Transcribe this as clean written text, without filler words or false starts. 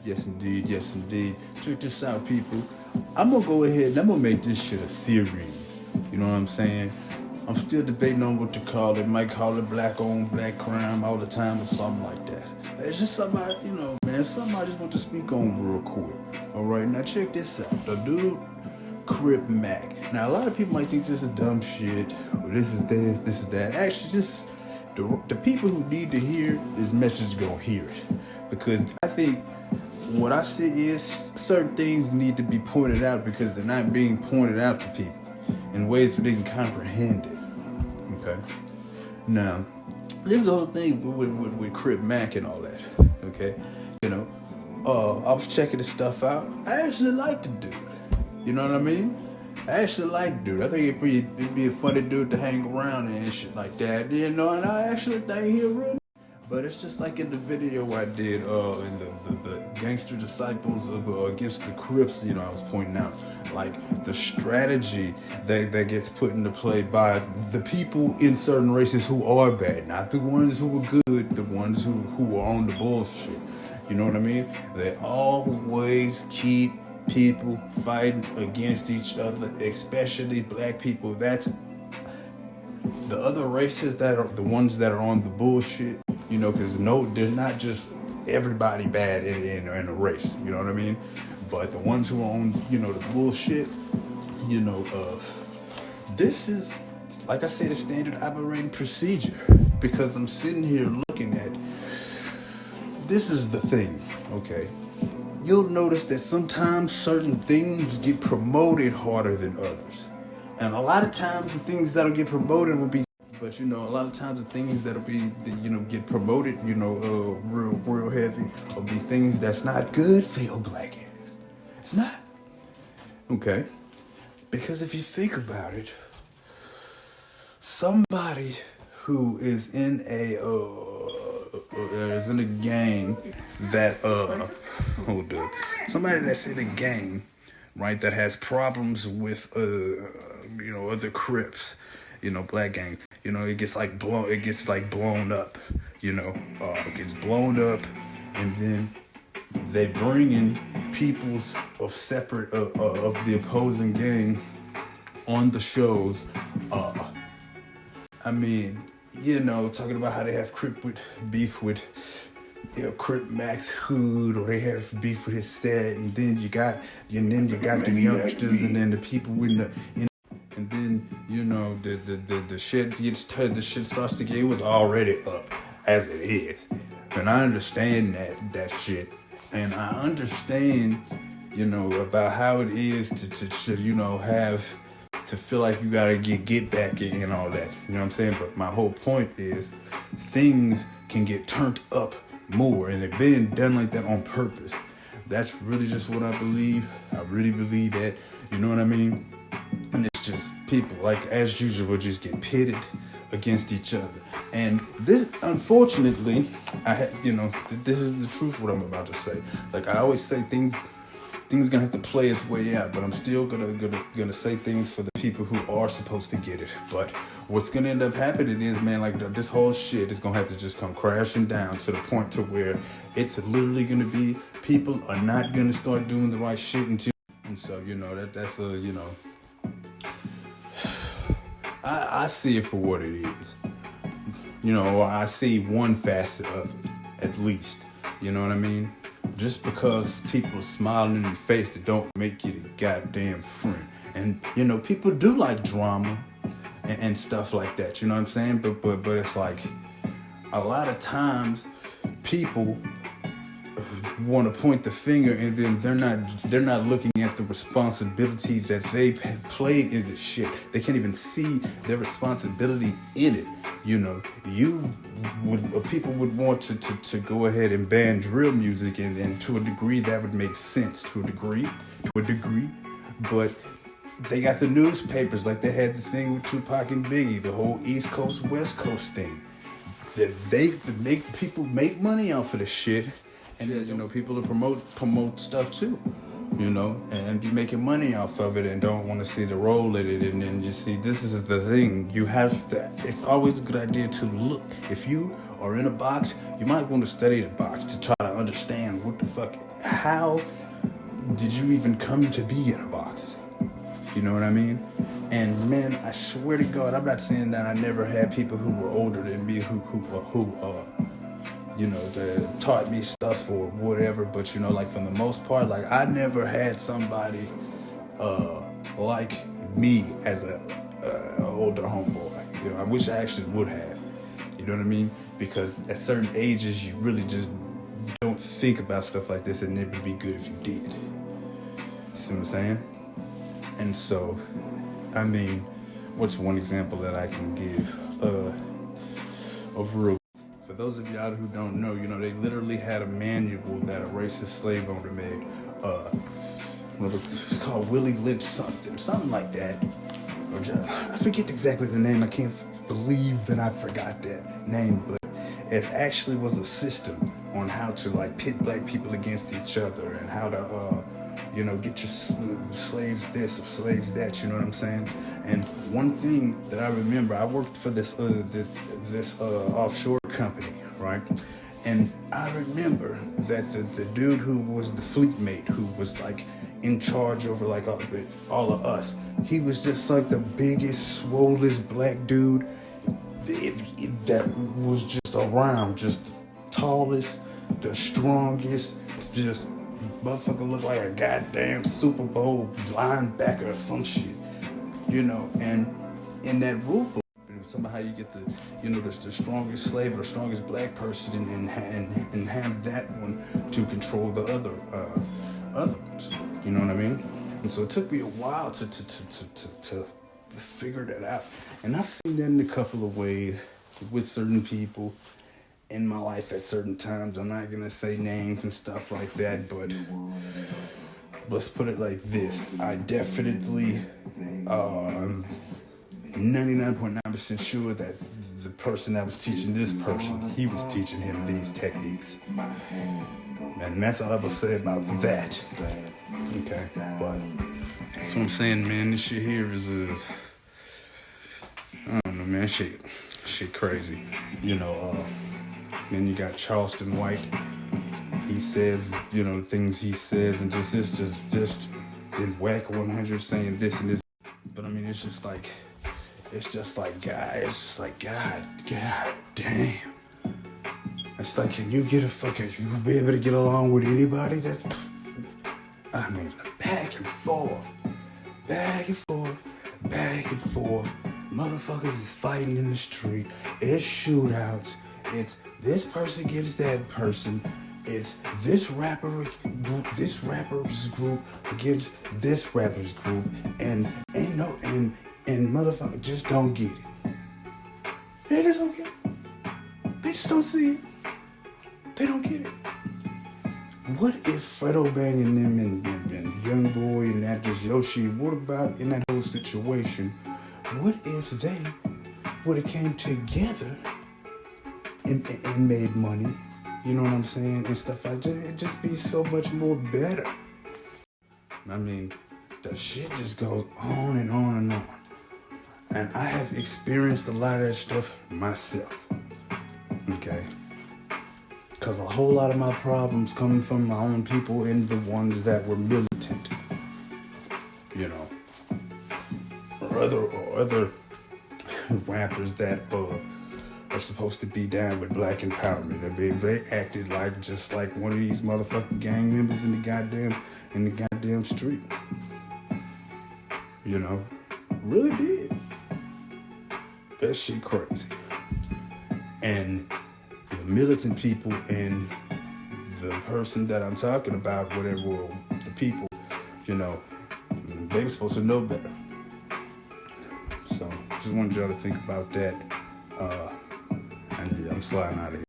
Yes, indeed. Yes, indeed. Check this out, people. I'm gonna go ahead and I'm gonna make this shit a series. You know what I'm saying? I'm still debating on what to call it. Might call it black owned, black crime all the time or something like that. It's just something man, something I just want to speak on real quick. All right, now check this out. The dude, Crip Mac. Now, a lot of people might think this is dumb shit, or this is that. Actually, just the people who need to hear this message gonna hear it. Because I think what I see is certain things need to be pointed out because they're not being pointed out to people in ways where they can comprehend it. Okay? Now, this is the whole thing with Crip Mac and all that. Okay? You know, I was checking this stuff out. I actually like the dude. You know what I mean? I actually like the dude. I think it'd be a funny dude to hang around and shit like that. You know, and I actually think he'll real. But it's just like in the video I did in the Gangster Disciples against the Crips, you know, I was pointing out, like, the strategy that gets put into play by the people in certain races who are bad. Not the ones who are good, the ones who are on the bullshit. You know what I mean? They always keep people fighting against each other, especially black people. That's the other races that are the ones that are on the bullshit, you know, because there's not just everybody bad in a race, you know what I mean? But the ones who are on, you know, the bullshit, you know, this is, like I said, a standard operating procedure because I'm sitting here looking at, this is the thing, okay? You'll notice that sometimes certain things get promoted harder than others. And a lot of times the things that'll get promoted will be, but you know, a lot of times the things that'll be, you know, get promoted, you know, real heavy, will be things that's not good for your black ass. It's not. Okay? Because if you think about it, somebody who is in a gang that hold up, somebody that's in a gang, right, that has problems with you know, other Crips, you know, black gang, you know, it gets blown up, you know, it gets blown up, and then they bring in peoples of separate of the opposing gang on the shows. I mean, you know, talking about how they have beef with, you know, Crip Mac's hood, or they have beef with his set, and then you got the youngsters, and then the people with the, you know, and then, you know, the shit starts to get, it was already up as it is, and I understand that shit, and I understand, you know, about how it is to you know, have to feel like you gotta get back in and all that, you know what I'm saying? But my whole point is, things can get turned up more, and they're being done like that on purpose. That's really just what I believe. I really believe that, you know what I mean? And it's just people, like, as usual, just get pitted against each other. And this, unfortunately, you know, this is the truth what I'm about to say. Like I always say, things gonna have to play its way out, but I'm still gonna say things for the people who are supposed to get it. But what's gonna end up happening is, man, like, this whole shit is gonna have to just come crashing down to the point to where it's literally gonna be, people are not gonna start doing the right shit until, and so, you know, that's a, you know, I see it for what it is. You know, I see one facet of it, at least. You know what I mean? Just because people are smiling in your face, that don't make you the goddamn friend. And, you know, people do like drama and stuff like that, you know what I'm saying? But it's like, a lot of times people want to point the finger, and then they're not looking at the responsibility that they have played in this shit. They can't even see their responsibility in it. You know, people would want to go ahead and ban drill music, and to a degree that would make sense to a degree, but they got the newspapers, like they had the thing with Tupac and Biggie, the whole East Coast, West Coast thing, that they make people make money off of this shit. And then, you know, people to promote stuff too, you know, and be making money off of it, and don't want to see the role in it. And then you see, this is the thing. You have to, it's always a good idea to look. If you are in a box, you might want to study the box to try to understand what the fuck, how did you even come to be in a box? You know what I mean? And man, I swear to God, I'm not saying that I never had people who were older than me who that taught me stuff or whatever. But like for the most part, like I never had somebody like me as a older homeboy. I wish I actually would have. You know what I mean? Because at certain ages, you really just don't think about stuff like this, and it would be good if you did. See what I'm saying? And so, I mean, what's one example that I can give of real? For those of y'all who don't know, they literally had a manual that a racist slave owner made. It's called Willie Lynch something like that. Or I forget exactly the name. I can't believe that I forgot that name, but it actually was a system on how to like pit black people against each other and how to get your slaves this or slaves that, you know what I'm saying? And one thing that I remember, I worked for this offshore company, right? And I remember that the dude who was the fleet mate, who was like in charge over like all of us, he was just like the biggest, swollest black dude that was just around, just the tallest, the strongest, just motherfucker looked like a goddamn Super Bowl linebacker or some shit, and in that rule book, somehow you get the strongest slave or the strongest black person and have that one to control the other ones, you know what I mean? And so it took me a while to figure that out, and I've seen that in a couple of ways with certain people in my life at certain times. I'm not gonna say names and stuff like that, but let's put it like this. I definitely 99.9% sure that the person that was teaching this person, he was teaching him these techniques. And that's all I will say about that. Okay, but that's what I'm saying, man. This shit here is I don't know, man. Shit crazy. Then you got Charleston White. He says, things he says, and just in whack 100 saying this and this. But I mean, it's just like, God damn. It's like, can you get you be able to get along with anybody? Back and forth. Motherfuckers is fighting in the street. It's shootouts. It's this person against that person. It's this rapper's group against this rapper's group. And motherfuckers just don't get it. They just don't get it. They just don't see it. They don't get it. What if Fredo Bang and them and Young Boy and Actress Yoshi, what about in that whole situation? What if they would have came together and made money? You know what I'm saying? And stuff like that. It'd just be so much more better. I mean, the shit just goes on and on and on. And I have experienced a lot of that stuff myself. Okay? Because a whole lot of my problems coming from my own people and the ones that were militant. Or other rappers that are supposed to be down with black empowerment. I mean, they acted like just like one of these motherfucking gang members in the goddamn street. Really did. That shit crazy. And the militant people and the person that I'm talking about, whatever, the people, they were supposed to know better. So just wanted y'all to think about that. And I'm sliding out of here.